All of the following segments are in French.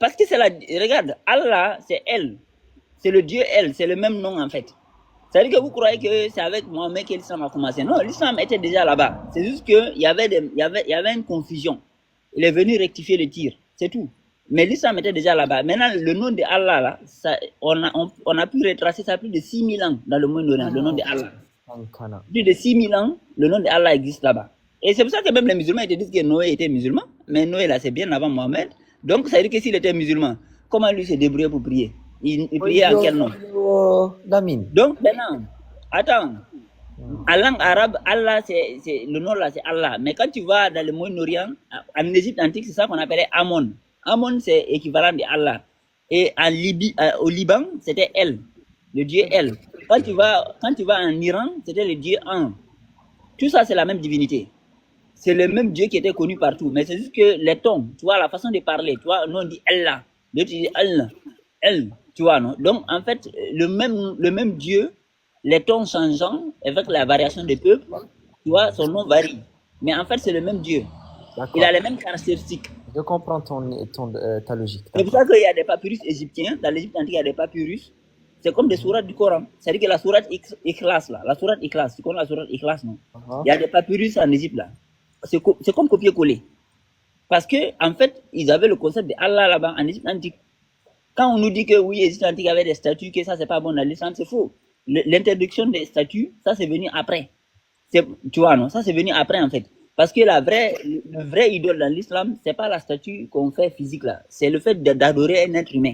Parce que c'est la... Regarde, Allah, c'est elle. C'est le Dieu elle. C'est le même nom, en fait. C'est-à-dire que vous croyez que c'est avec Mohamed que l'islam a commencé. Non, l'islam était déjà là-bas. C'est juste qu'il y avait une confusion. Il est venu rectifier le tir. C'est tout. Mais l'islam était déjà là-bas. Maintenant, le nom de Allah, là, ça, on a pu retracer ça plus de 6000 ans dans le Moyen-Orient, le nom de Allah. Plus de 6000 ans, le nom de Allah existe là-bas. Et c'est pour ça que même les musulmans, ils te disent que Noé était musulman. Mais Noé, là, c'est bien avant Mohamed. Donc, ça veut dire que s'il était musulman, comment lui se débrouiller pour prier? Il priait en quel nom? Donc, maintenant, attends. En langue arabe, Allah, le nom là, c'est Allah. Mais quand tu vas dans le Moyen-Orient, en Égypte antique, c'est ça qu'on appelait Amon. Amon, c'est équivalent de Allah. Et en Libye, au Liban, c'était El, le dieu El. Quand tu vas en Iran, c'était le dieu An. Tout ça, c'est la même divinité. C'est le même dieu qui était connu partout. Mais c'est juste que les tons, tu vois, la façon de parler, tu vois, nous on dit Allah, l'autre dit Allah, El, tu vois, non? Donc, en fait, le même dieu, les tons changeant avec la variation des peuples, tu vois, son nom varie. Mais en fait, c'est le même dieu. Il a les mêmes caractéristiques. Je comprends ta logique. C'est pour ça qu'il y a des papyrus égyptiens. Dans l'Égypte antique, il y a des papyrus. C'est comme des sourates du Coran. C'est-à-dire que la sourate Ikhlas, là, la sourate Ikhlas, tu connais la sourate Ikhlas, non? Il y a des papyrus en Égypte, là. C'est comme copier-coller. Parce que, en fait, ils avaient le concept de Allah là-bas en Égypte antique. Quand on nous dit que oui, l'Égypte antique avait des statues, que ça, c'est pas bon dans l'islam, c'est faux. L'introduction des statues, ça, c'est venu après. Tu vois, non? Ça, c'est venu après, en fait. Parce que le vrai idole dans l'islam, c'est pas la statue qu'on fait physique là. C'est le fait d'adorer un être humain.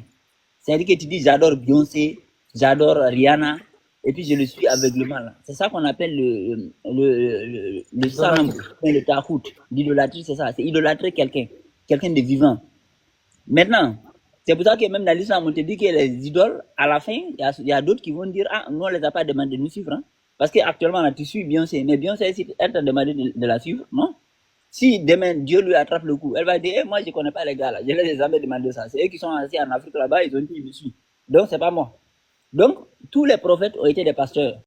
C'est-à-dire que tu dis j'adore Beyoncé, j'adore Rihanna, et puis je le suis aveuglément là. C'est ça qu'on appelle le salam, le tahout. L'idolâtrie, c'est ça. C'est idolâtrer quelqu'un de vivant. Maintenant, c'est pour ça que même dans l'islam, on te dit que les idoles, à la fin, il y a d'autres qui vont dire ah, nous on les a pas demandé de nous suivre. Hein. Parce qu'actuellement, là, tu suis Beyoncé, mais Beyoncé, si elle t'a demandé de la suivre, non? Si demain, Dieu lui attrape le coup, elle va dire, moi, je connais pas les gars, là, je les ai jamais demandé ça. C'est eux qui sont assis en Afrique là-bas, ils ont dit, je me suis. Donc, c'est pas moi. Donc, tous les prophètes ont été des pasteurs.